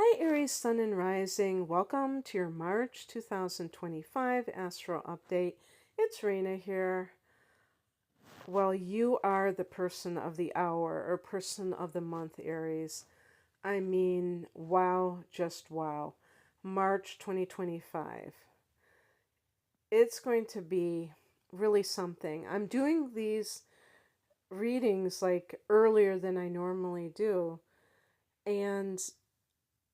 Hi, Aries, Sun and Rising. Welcome to your March 2025 Astro Update. It's Raina here. Well, you are the person of the hour or person of the month, Aries. I mean, wow, just wow. March 2025. It's going to be really something. I'm doing these readings like earlier than I normally do. And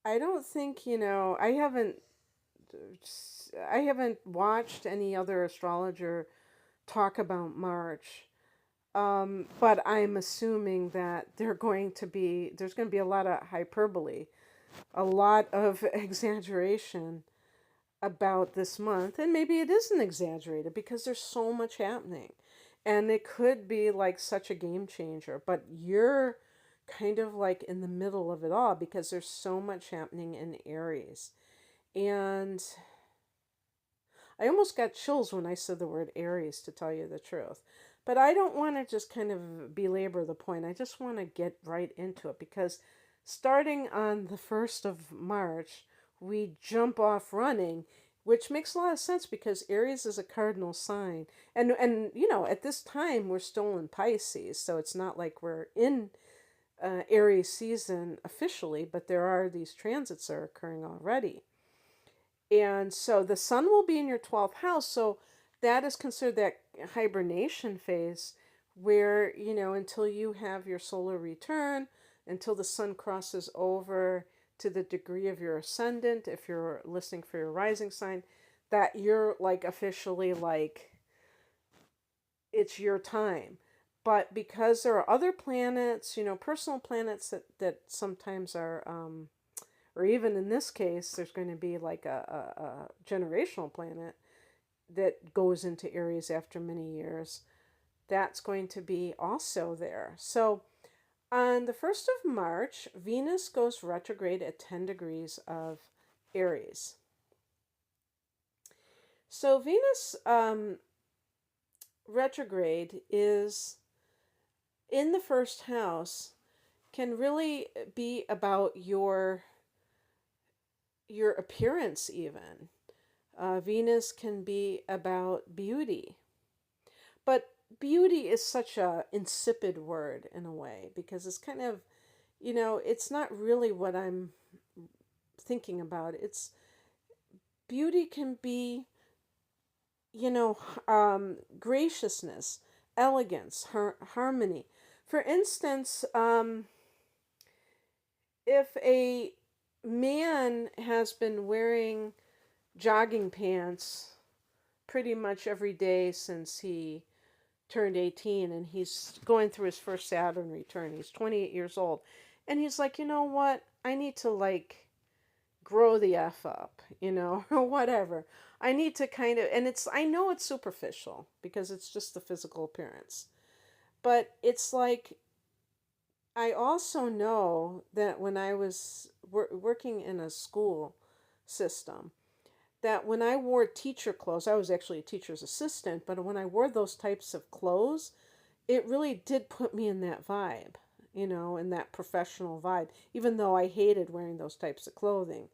I don't think, I haven't watched any other astrologer talk about March, but I'm assuming that there's going to be a lot of hyperbole, a lot of exaggeration about this month, and maybe it isn't exaggerated because there's so much happening, and it could be like such a game changer. But you're kind of like in the middle of it all because there's so much happening in Aries, and I almost got chills when I said the word Aries, to tell you the truth. But I don't want to just kind of belabor the point. I just want to get right into it because starting on the 1st of March, we jump off running, which makes a lot of sense because Aries is a cardinal sign. And at this time, we're still in Pisces, so it's not like we're in Aries season officially, but there are these transits that are occurring already. And so the sun will be in your 12th house. So that is considered that hibernation phase where, until you have your solar return, until the sun crosses over to the degree of your ascendant, if you're listening for your rising sign, that you're like officially like it's your time. But because there are other planets, personal planets that sometimes are or even in this case, there's going to be like a generational planet that goes into Aries after many years. That's going to be also there. So on the 1st of March, Venus goes retrograde at 10 degrees of Aries. So Venus retrograde is in the first house, can really be about your appearance even. Venus can be about beauty. But beauty is such a insipid word in a way because it's kind of, it's not really what I'm thinking about. It's beauty can be, graciousness, elegance, harmony. For instance, if a man has been wearing jogging pants pretty much every day since he turned 18 and he's going through his first Saturn return. He's 28 years old. And he's like, you know what? I need to like grow the F up, or whatever. I need to kind of, and I know it's superficial because it's just the physical appearance. But it's like, I also know that when I was working in a school system, that when I wore teacher clothes, I was actually a teacher's assistant, but when I wore those types of clothes, it really did put me in that vibe, in that professional vibe, even though I hated wearing those types of clothing.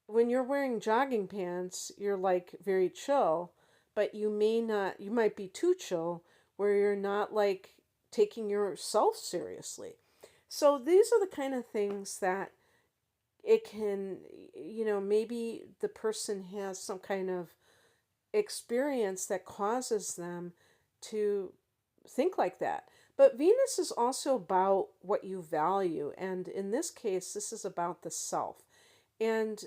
When you're wearing jogging pants, you're like very chill, but you might be too chill where you're not like taking yourself seriously. So these are the kind of things that it can, maybe the person has some kind of experience that causes them to think like that. But Venus is also about what you value. And in this case, this is about the self. And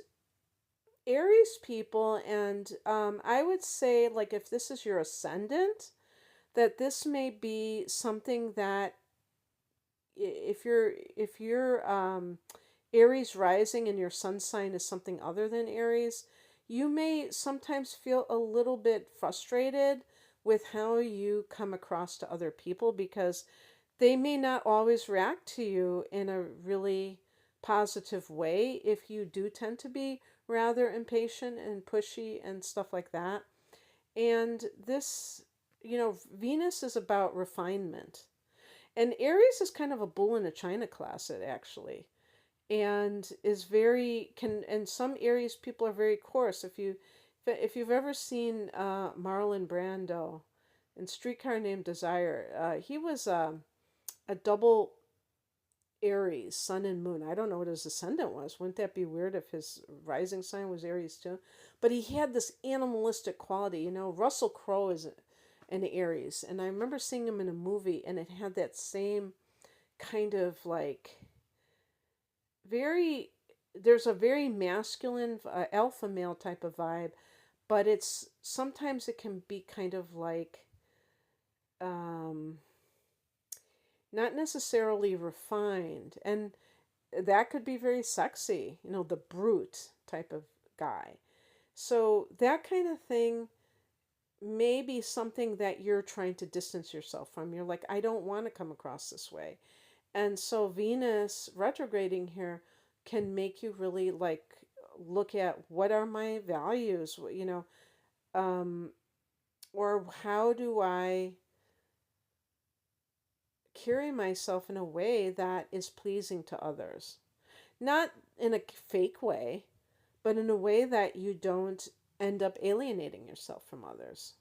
Aries people, and I would say, like, if this is your ascendant, that this may be something that if you're Aries rising and your sun sign is something other than Aries, you may sometimes feel a little bit frustrated with how you come across to other people because they may not always react to you in a really positive way if you do tend to be rather impatient and pushy and stuff like that. And this, Venus is about refinement. And Aries is kind of a bull in a china closet, actually. and is very can and some Aries people are very coarse. If you've ever seen Marlon Brando in Streetcar Named Desire, he was a double Aries, Sun and Moon. I don't know what his ascendant was. Wouldn't that be weird if his rising sign was Aries too? But he had this animalistic quality. You know, Russell Crowe is an Aries, and I remember seeing him in a movie, and it had that same kind of like very. There's a very masculine alpha male type of vibe, but it's sometimes it can be kind of like um, not necessarily refined, and that could be very sexy, you know, the brute type of guy. So that kind of thing may be something that you're trying to distance yourself from. You're like, I don't want to come across this way. And so Venus retrograding here can make you really like look at what are my values, um, or how do I carry myself in a way that is pleasing to others. Not in a fake way, but in a way that you don't end up alienating yourself from others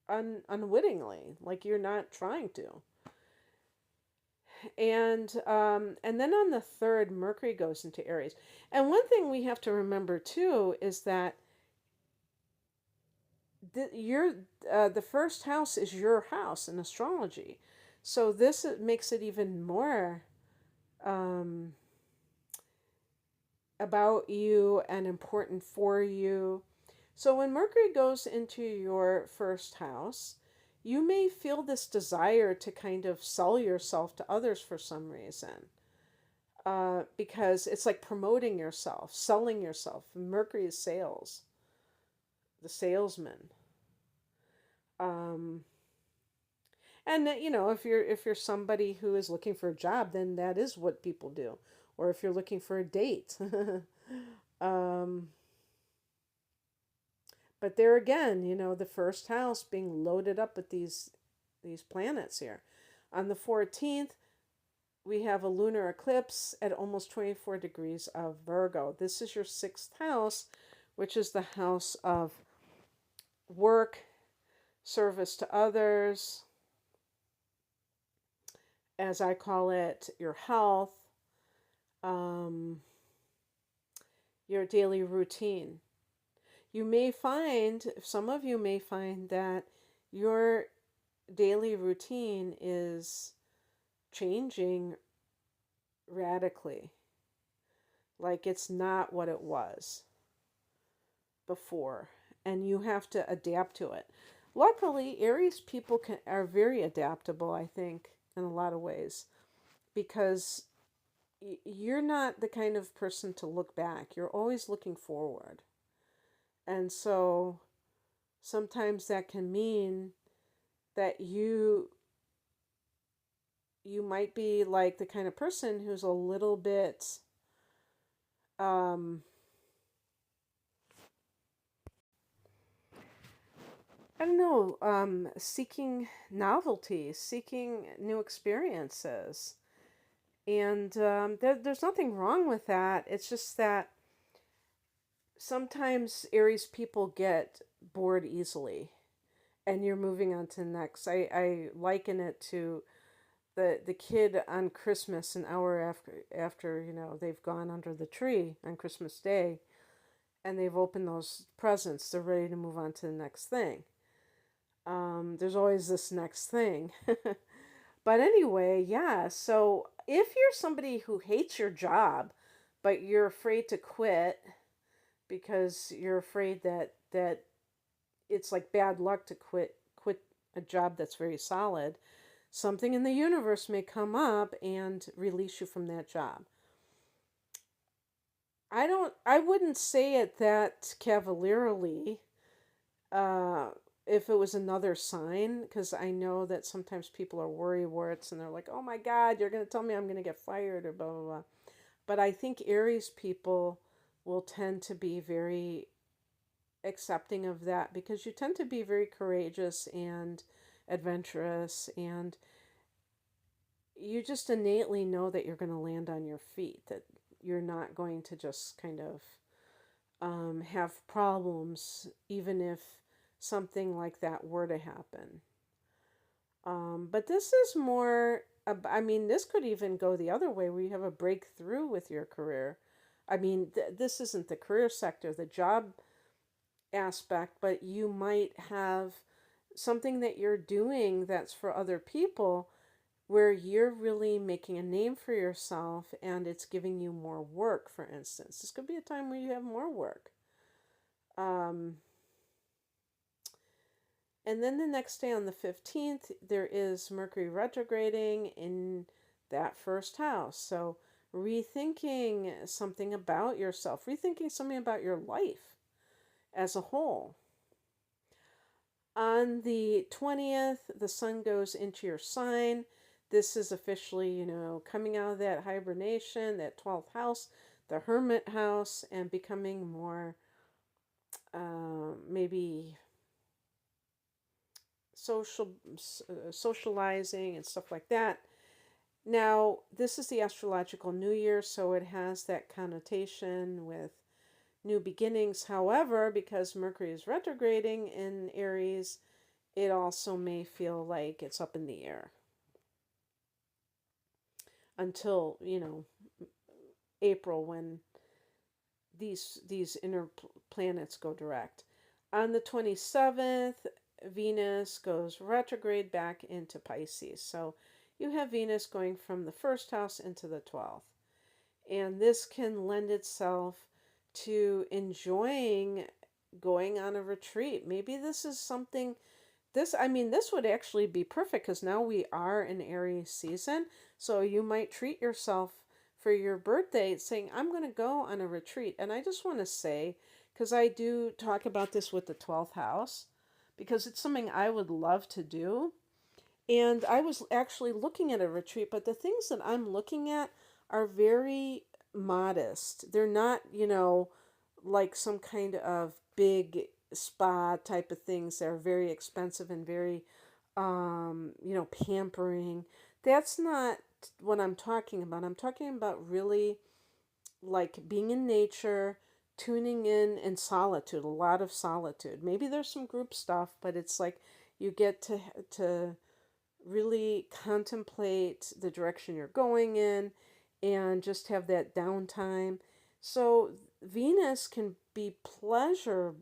unwittingly, like you're not trying to. And then on the third, Mercury goes into Aries. And one thing we have to remember too is that the first house is your house in astrology, so this makes it even more um, about you and important for you. So when Mercury goes into your first house, you may feel this desire to kind of sell yourself to others for some reason. Because it's like promoting yourself, selling yourself. Mercury is sales, the salesman. Um, and if you're somebody who is looking for a job, then that is what people do. Or if you're looking for a date. um, But there again, the first house being loaded up with these planets here. On the 14th, we have a lunar eclipse at almost 24 degrees of Virgo. This is your sixth house, which is the house of work, service to others, as I call it, your health, um, your daily routine. Some of you may find that your daily routine is changing radically. Like it's not what it was before, and you have to adapt to it. Luckily, Aries people are very adaptable, I think, in a lot of ways, because you're not the kind of person to look back. You're always looking forward. And so sometimes that can mean that you might be like the kind of person who's a little bit um I don't know, seeking novelty, seeking new experiences. And there's nothing wrong with that. It's just that sometimes Aries people get bored easily and you're moving on to the next. I liken it to the kid on Christmas, an hour after they've gone under the tree on Christmas Day and they've opened those presents. They're ready to move on to the next thing. There's always this next thing. But anyway, yeah. So if you're somebody who hates your job, but you're afraid to quit because you're afraid that it's like bad luck to quit a job that's very solid, something in the universe may come up and release you from that job. I wouldn't say it that cavalierly. Uh, if it was another sign, because I know that sometimes people are worrywarts and they're like, oh my God, you're going to tell me I'm going to get fired or blah, blah, blah. But I think Aries people will tend to be very accepting of that because you tend to be very courageous and adventurous, and you just innately know that you're going to land on your feet, that you're not going to just kind of have problems, even if something like that were to happen. But this is more, I mean, this could even go the other way where you have a breakthrough with your career. I mean, this isn't the career sector, the job aspect, but you might have something that you're doing that's for other people where you're really making a name for yourself and it's giving you more work, for instance. This could be a time where you have more work. Um, and then the next day on the 15th, there is Mercury retrograding in that first house. So, rethinking something about yourself, rethinking something about your life as a whole. On the 20th, the sun goes into your sign. This is officially, coming out of that hibernation, that 12th house, the hermit house, and becoming more maybe socializing and stuff like that. Now, this is the astrological new year, so it has that connotation with new beginnings. However, because Mercury is retrograding in Aries, it also may feel like it's up in the air until, April, when these inner planets go direct. On the 27th, Venus goes retrograde back into Pisces. So you have Venus going from the first house into the 12th. And this can lend itself to enjoying going on a retreat. Maybe this is something, this would actually be perfect because now we are in Aries season. So you might treat yourself for your birthday saying, I'm going to go on a retreat. And I just want to say, because I do talk about this with the 12th house, because it's something I would love to do. And I was actually looking at a retreat, but the things that I'm looking at are very modest. They're not, like some kind of big spa type of things that are very expensive and very, pampering. That's not what I'm talking about. I'm talking about really like being in nature, tuning in solitude, a lot of solitude. Maybe there's some group stuff, but it's like you get to really contemplate the direction you're going in and just have that downtime. So Venus can be pleasure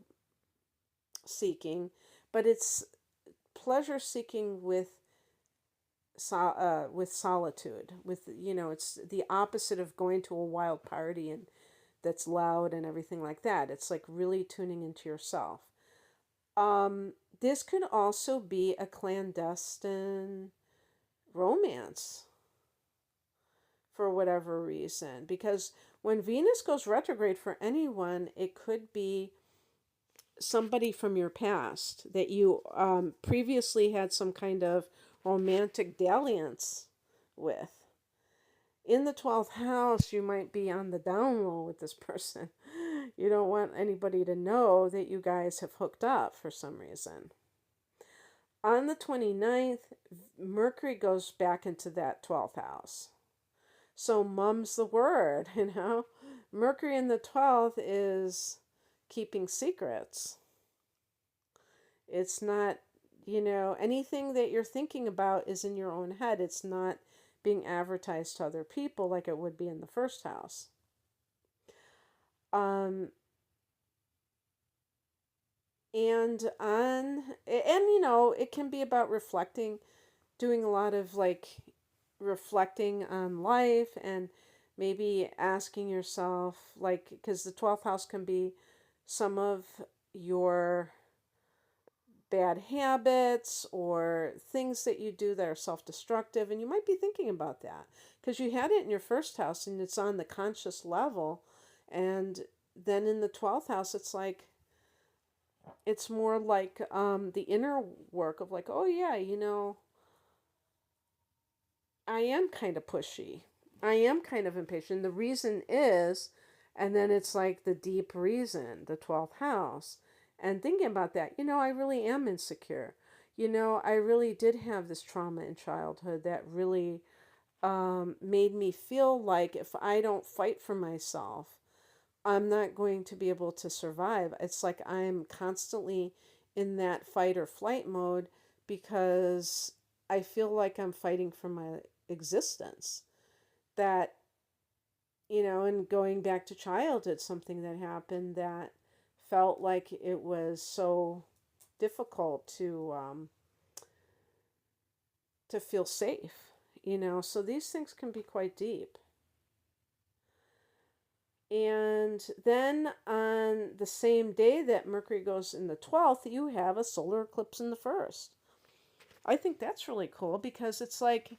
seeking, but it's pleasure seeking with solitude. With it's the opposite of going to a wild party and that's loud and everything like that. It's like really tuning into yourself. This could also be a clandestine romance for whatever reason. Because when Venus goes retrograde for anyone, it could be somebody from your past that you previously had some kind of romantic dalliance with. In the 12th house, you might be on the down low with this person. You don't want anybody to know that you guys have hooked up for some reason. On the 29th, Mercury goes back into that 12th house. So mum's the word, Mercury in the 12th is keeping secrets. It's not, anything that you're thinking about is in your own head. It's not being advertised to other people like it would be in the first house. It can be about reflecting, doing a lot of like reflecting on life and maybe asking yourself, like, because the 12th house can be some of your bad habits or things that you do that are self-destructive, and you might be thinking about that because you had it in your first house and it's on the conscious level, and then in the 12th house it's like it's more like the inner work of like, oh yeah, I am kind of pushy. I am kind of impatient. The reason is, and then it's like the deep reason, the 12th house. And thinking about that, I really am insecure. I really did have this trauma in childhood that really made me feel like if I don't fight for myself, I'm not going to be able to survive. It's like I'm constantly in that fight or flight mode because I feel like I'm fighting for my existence. That, and going back to childhood, something that happened that felt like it was so difficult to feel safe. So these things can be quite deep. And then on the same day that Mercury goes in the 12th, you have a solar eclipse in the first. I think that's really cool because it's like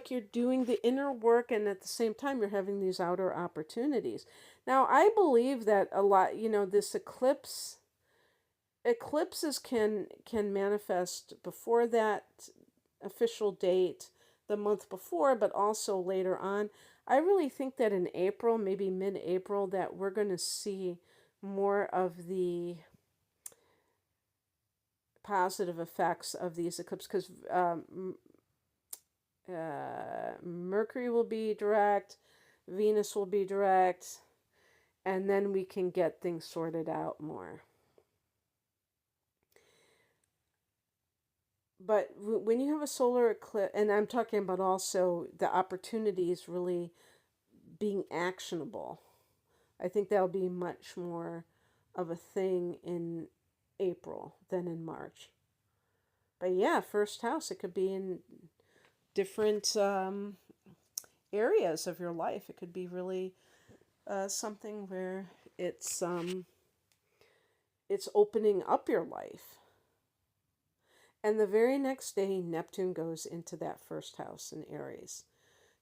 you're doing the inner work and at the same time you're having these outer opportunities. Now, I believe that a lot, this eclipses can manifest before that official date, the month before, but also later on. I really think that in April, maybe mid-April, that we're going to see more of the positive effects of these eclipses because Mercury will be direct, Venus will be direct, and then we can get things sorted out more. But when you have a solar eclipse, and I'm talking about also the opportunities really being actionable, I think that'll be much more of a thing in April than in March. But yeah, first house, it could be in different areas of your life. It could be really something where it's opening up your life. And the very next day, Neptune goes into that first house in Aries.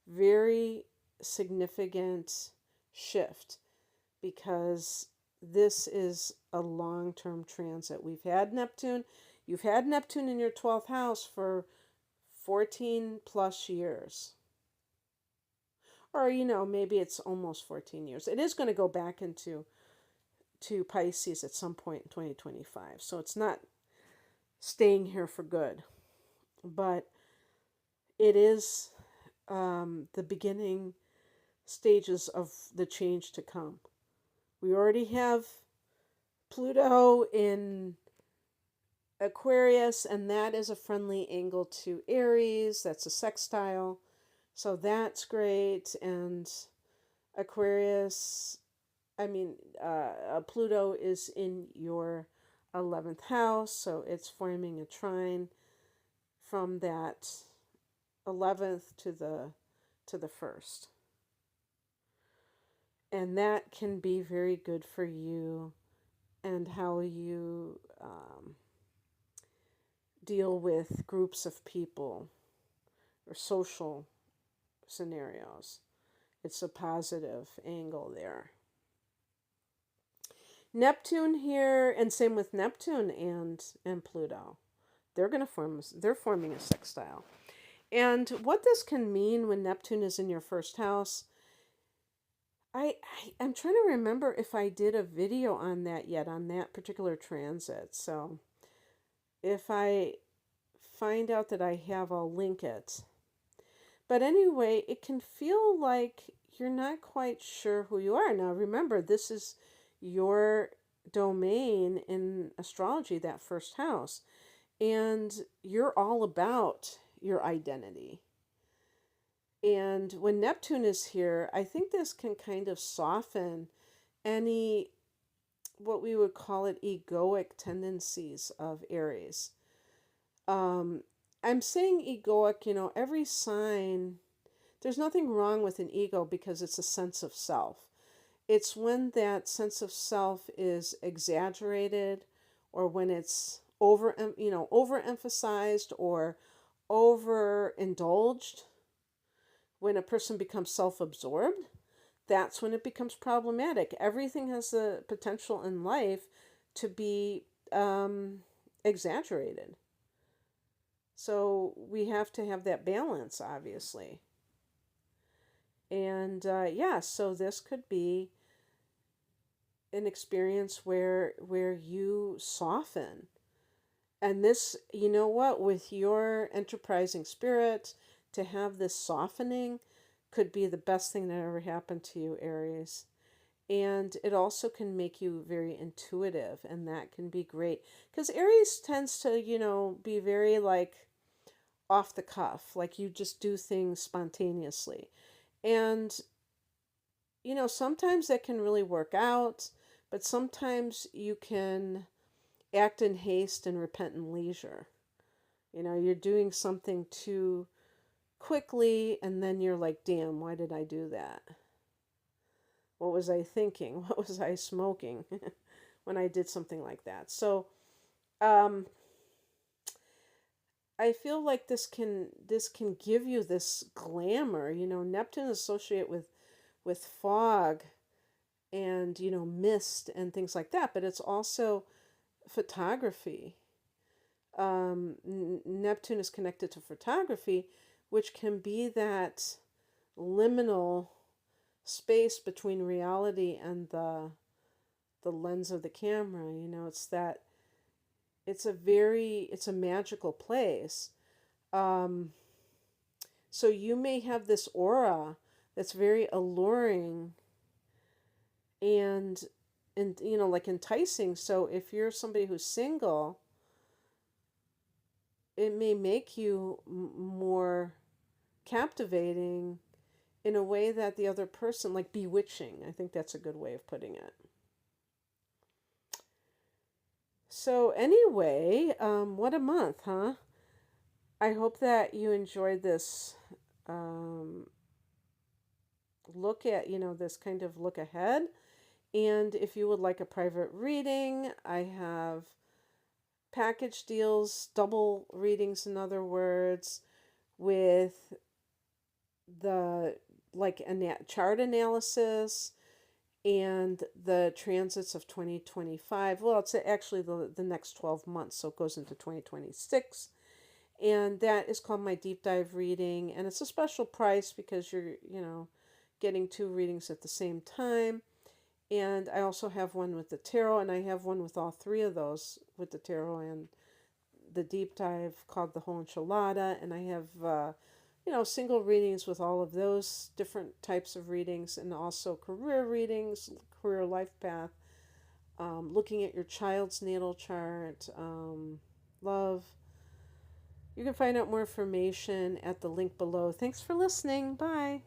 Very significant shift because this is a long-term transit. You've had Neptune in your 12th house for 14 plus years. Or, maybe it's almost 14 years. It is going to go back into Pisces at some point in 2025. So it's not staying here for good. But it is the beginning stages of the change to come. We already have Pluto in Aquarius, and that is a friendly angle to Aries. That's a sextile. So that's great. And Aquarius, Pluto is in your 11th house, so it's forming a trine from that 11th to the 1st. And that can be very good for you and how you deal with groups of people or social scenarios. It's a positive angle there. Neptune here, and same with Neptune and Pluto. They're forming a sextile. And what this can mean when Neptune is in your first house, I'm trying to remember if I did a video on that yet, on that particular transit. So if I find out that I have, I'll link it. But anyway, it can feel like you're not quite sure who you are. Now remember, this is your domain in astrology, that first house. And you're all about your identity. And when Neptune is here, I think this can kind of soften any, what we would call it, egoic tendencies of Aries. I'm saying egoic, every sign, there's nothing wrong with an ego because it's a sense of self. It's when that sense of self is exaggerated or when it's overemphasized or overindulged. When a person becomes self-absorbed, that's when it becomes problematic. Everything has the potential in life to be exaggerated. So we have to have that balance, obviously. And so this could be an experience where you soften. And this, with your enterprising spirit, to have this softening could be the best thing that ever happened to you, Aries. And it also can make you very intuitive, and that can be great. Because Aries tends to, be very like off the cuff, like you just do things spontaneously. And, sometimes that can really work out, but sometimes you can act in haste and repent in leisure. You're doing something too quickly, and then you're like, damn, why did I do that? What was I thinking? What was I smoking when I did something like that? So, um, I feel like this can give you this glamour. Neptune is associated with fog and mist and things like that, but it's also photography. Neptune is connected to photography, which can be that liminal space between reality and the lens of the camera. It's a magical place. Um, so you may have this aura that's very alluring and like enticing. So if you're somebody who's single, it may make you more captivating in a way that the other person, like bewitching. I think that's a good way of putting it. So anyway, what a month, huh? I hope that you enjoyed this um, look at, this kind of look ahead. And if you would like a private reading, I have package deals, double readings, in other words, with the chart analysis and the transits of 2025. Well, it's actually the next 12 months, so it goes into 2026. And that is called my deep dive reading. And it's a special price because you're, getting two readings at the same time. And I also have one with the tarot, and I have one with all three of those, with the tarot and the deep dive, called the whole enchilada. And I have, single readings with all of those different types of readings, and also career readings, career life path, looking at your child's natal chart, love. You can find out more information at the link below. Thanks for listening. Bye.